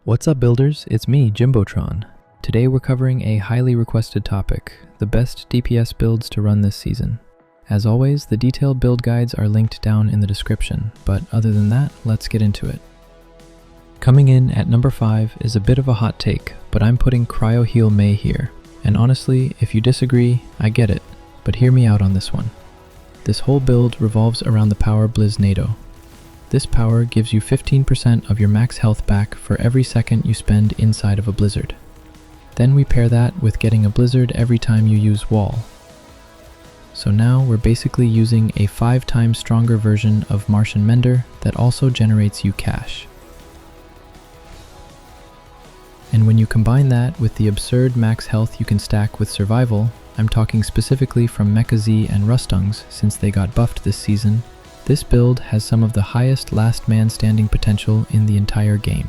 What's up, builders? It's me, Jimbotron. Today we're covering a highly requested topic, the best DPS builds to run this season. As always, the detailed build guides are linked down in the description, but other than that, let's get into it. Coming in at number 5 is a bit of a hot take, but I'm putting Cryoheal Mei here. And honestly, if you disagree, I get it, but hear me out on this one. This whole build revolves around the power Bliznado. This power gives you 15% of your max health back for every second you spend inside of a blizzard. Then we pair that with getting a blizzard every time you use wall. So now we're basically using a 5 times stronger version of Martian Mender that also generates you cash. And when you combine that with the absurd max health you can stack with survival, I'm talking specifically from Mecha Z and Rustungs since they got buffed this season, this build has some of the highest last man standing potential in the entire game.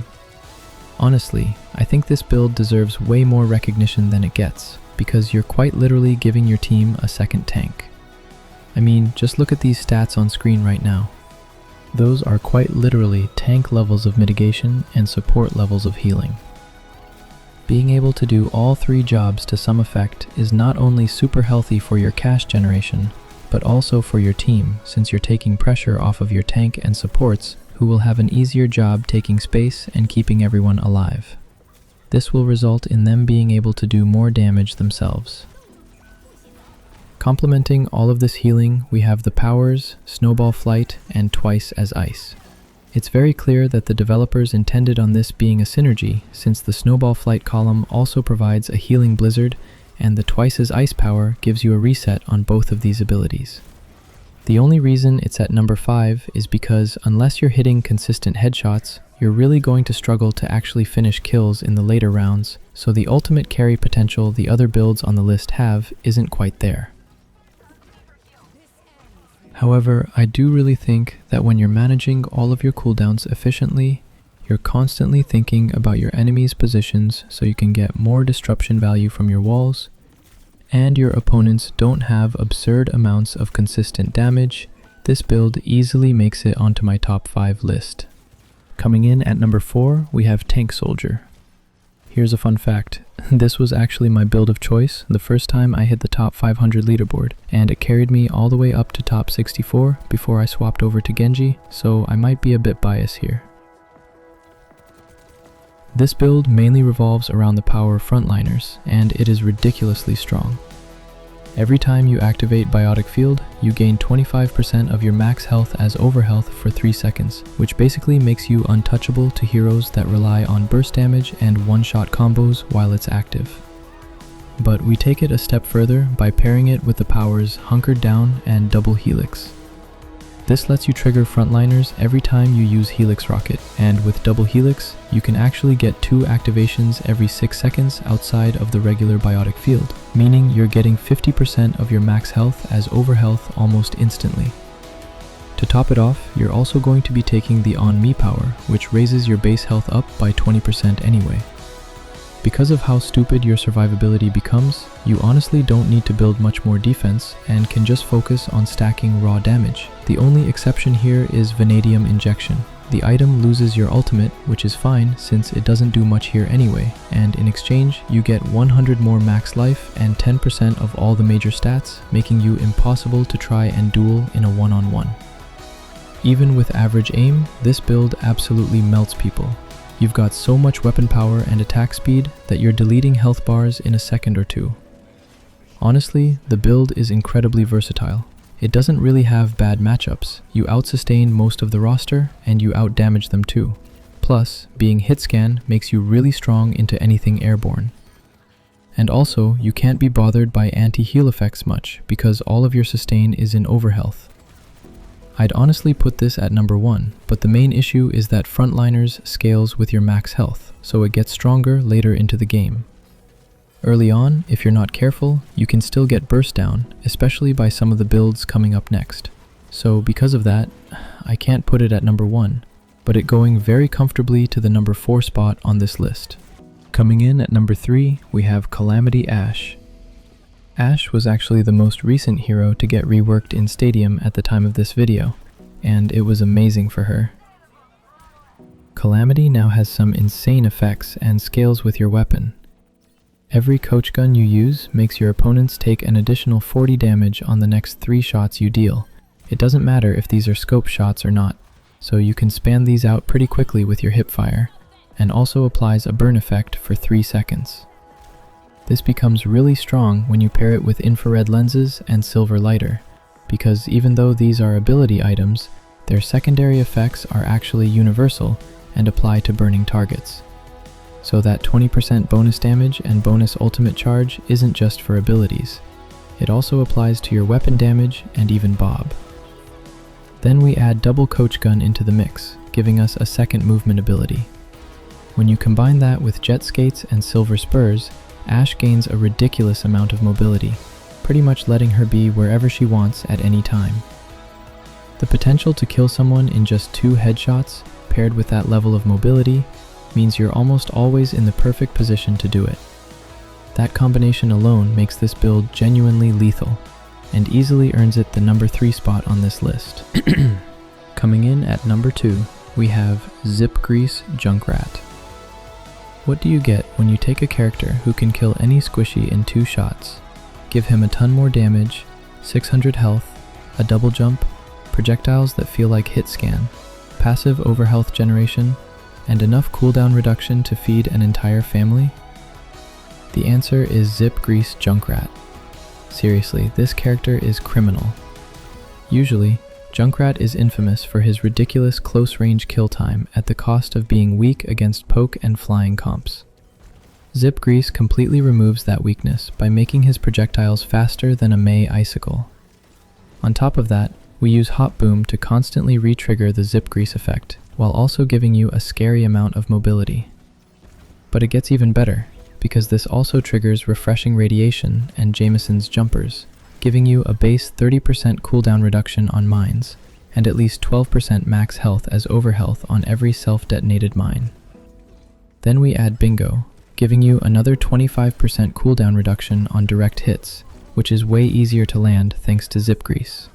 Honestly, I think this build deserves way more recognition than it gets, because you're quite literally giving your team a second tank. I mean, just look at these stats on screen right now. Those are quite literally tank levels of mitigation and support levels of healing. Being able to do all 3 jobs to some effect is not only super healthy for your cash generation, but also for your team, since you're taking pressure off of your tank and supports, who will have an easier job taking space and keeping everyone alive. This will result in them being able to do more damage themselves. Complementing all of this healing, we have the powers, Snowball Flight, and Twice as Ice. It's very clear that the developers intended on this being a synergy, since the Snowball Flight column also provides a healing blizzard, and the Twice as Ice power gives you a reset on both of these abilities. The only reason it's at number 5 is because unless you're hitting consistent headshots, you're really going to struggle to actually finish kills in the later rounds, so the ultimate carry potential the other builds on the list have isn't quite there. However, I do really think that when you're managing all of your cooldowns efficiently, you're constantly thinking about your enemy's positions so you can get more disruption value from your walls, and your opponents don't have absurd amounts of consistent damage, this build easily makes it onto my top 5 list. Coming in at number 4, we have Tank Soldier. Here's a fun fact. This was actually my build of choice the first time I hit the top 500 leaderboard, and it carried me all the way up to top 64 before I swapped over to Genji, so I might be a bit biased here. This build mainly revolves around the power of frontliners, and it is ridiculously strong. Every time you activate Biotic Field, you gain 25% of your max health as overhealth for 3 seconds, which basically makes you untouchable to heroes that rely on burst damage and one-shot combos while it's active. But we take it a step further by pairing it with the powers Hunkered Down and Double Helix. This lets you trigger frontliners every time you use Helix Rocket, and with Double Helix, you can actually get 2 activations every 6 seconds outside of the regular Biotic Field, meaning you're getting 50% of your max health as overhealth almost instantly. To top it off, you're also going to be taking the On Me power, which raises your base health up by 20% anyway. Because of how stupid your survivability becomes, you honestly don't need to build much more defense and can just focus on stacking raw damage. The only exception here is Vanadium Injection. The item loses your ultimate, which is fine since it doesn't do much here anyway, and in exchange you get 100 more max life and 10% of all the major stats, making you impossible to try and duel in a one-on-one. Even with average aim, this build absolutely melts people. You've got so much weapon power and attack speed that you're deleting health bars in a second or 2. Honestly, the build is incredibly versatile. It doesn't really have bad matchups. You out-sustain most of the roster, and you out-damage them too. Plus, being hit scan makes you really strong into anything airborne. And also, you can't be bothered by anti-heal effects much, because all of your sustain is in overhealth. I'd honestly put this at number 1, but the main issue is that Frontliners scales with your max health, so it gets stronger later into the game. Early on, if you're not careful, you can still get burst down, especially by some of the builds coming up next. So because of that, I can't put it at number 1, but it going very comfortably to the number 4 spot on this list. Coming in at number 3, we have Calamity Ashe. Ashe was actually the most recent hero to get reworked in Stadium at the time of this video, and it was amazing for her. Calamity now has some insane effects and scales with your weapon. Every coach gun you use makes your opponents take an additional 40 damage on the next 3 shots you deal. It doesn't matter if these are scope shots or not, so you can span these out pretty quickly with your hipfire, and also applies a burn effect for 3 seconds. This becomes really strong when you pair it with infrared lenses and silver lighter, because even though these are ability items, their secondary effects are actually universal and apply to burning targets. So that 20% bonus damage and bonus ultimate charge isn't just for abilities. It also applies to your weapon damage and even bob. Then we add double coach gun into the mix, giving us a second movement ability. When you combine that with jet skates and silver spurs, Ashe gains a ridiculous amount of mobility, pretty much letting her be wherever she wants at any time. The potential to kill someone in just 2 headshots, paired with that level of mobility, means you're almost always in the perfect position to do it. That combination alone makes this build genuinely lethal, and easily earns it the number 3 spot on this list. Coming in at number 2, we have Zip Grease Junkrat. What do you get when you take a character who can kill any squishy in 2 shots, give him a ton more damage, 600 health, a double jump, projectiles that feel like hit scan, passive overhealth generation, and enough cooldown reduction to feed an entire family? The answer is Zip Grease Junkrat. Seriously, this character is criminal. Usually, Junkrat is infamous for his ridiculous close-range kill time at the cost of being weak against poke and flying comps. Zip Grease completely removes that weakness by making his projectiles faster than a May icicle. On top of that, we use Hot Boom to constantly re-trigger the Zip Grease effect, while also giving you a scary amount of mobility. But it gets even better, because this also triggers Refreshing Radiation and Jameson's Jumpers, giving you a base 30% cooldown reduction on mines, and at least 12% max health as overhealth on every self-detonated mine. Then we add Bingo, giving you another 25% cooldown reduction on direct hits, which is way easier to land thanks to Zip Grease.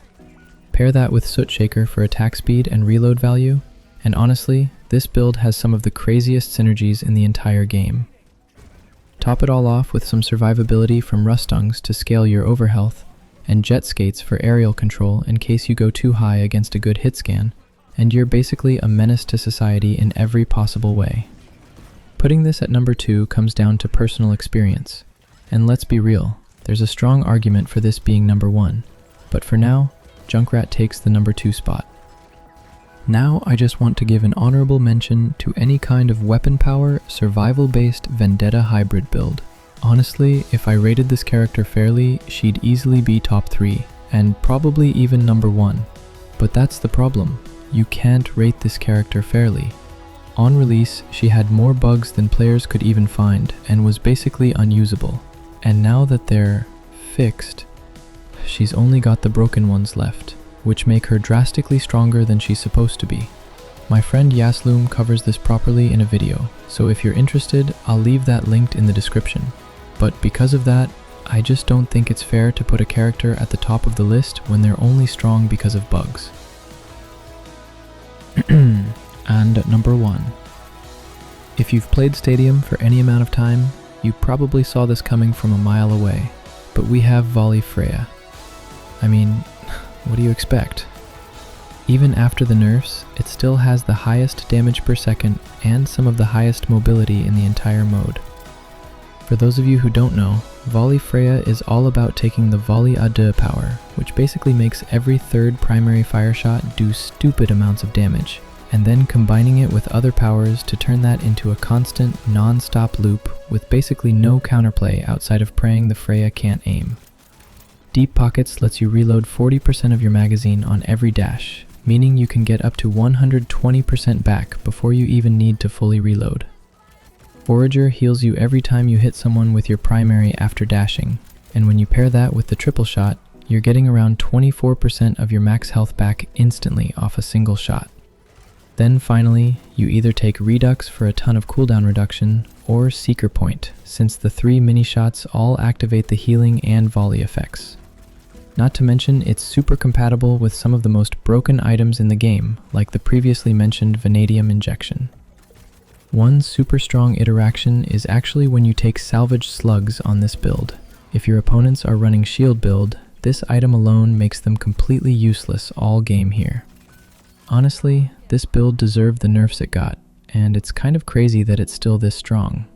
Pair that with Soot Shaker for attack speed and reload value, and honestly, this build has some of the craziest synergies in the entire game. Top it all off with some survivability from Rustungs to scale your overhealth, and jet skates for aerial control in case you go too high against a good hit scan, and you're basically a menace to society in every possible way. Putting this at number 2 comes down to personal experience, and let's be real, there's a strong argument for this being number 1, but for now, Junkrat takes the number 2 spot. Now I just want to give an honorable mention to any kind of weapon power, survival-based Vendetta hybrid build. Honestly, if I rated this character fairly, she'd easily be top 3, and probably even number 1. But that's the problem, you can't rate this character fairly. On release, she had more bugs than players could even find, and was basically unusable. And now that they're fixed, she's only got the broken ones left, which make her drastically stronger than she's supposed to be. My friend Yasloom covers this properly in a video, so if you're interested, I'll leave that linked in the description. But because of that, I just don't think it's fair to put a character at the top of the list when they're only strong because of bugs. And at number 1. If you've played Stadium for any amount of time, you probably saw this coming from a mile away, but we have Volley Freya. I mean, what do you expect? Even after the nerfs, it still has the highest damage per second and some of the highest mobility in the entire mode. For those of you who don't know, Volley Freya is all about taking the Volley à deux power, which basically makes every third primary fire shot do stupid amounts of damage, and then combining it with other powers to turn that into a constant, non-stop loop with basically no counterplay outside of praying the Freya can't aim. Deep Pockets lets you reload 40% of your magazine on every dash, meaning you can get up to 120% back before you even need to fully reload. Forager heals you every time you hit someone with your primary after dashing, and when you pair that with the triple shot, you're getting around 24% of your max health back instantly off a single shot. Then finally, you either take Redux for a ton of cooldown reduction, or Seeker Point, since the 3 mini shots all activate the healing and volley effects. Not to mention, it's super compatible with some of the most broken items in the game, like the previously mentioned Vanadium Injection. One super strong interaction is actually when you take salvage slugs on this build. If your opponents are running shield build, this item alone makes them completely useless all game here. Honestly, this build deserved the nerfs it got, and it's kind of crazy that it's still this strong.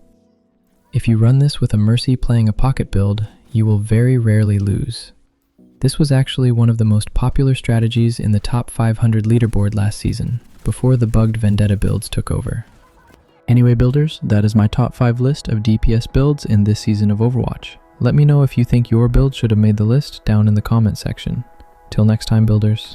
If you run this with a Mercy playing a pocket build, you will very rarely lose. This was actually one of the most popular strategies in the top 500 leaderboard last season, before the bugged Vendetta builds took over. Anyway builders, that is my top 5 list of DPS builds in this season of Overwatch. Let me know if you think your build should have made the list down in the comment section. Till next time builders.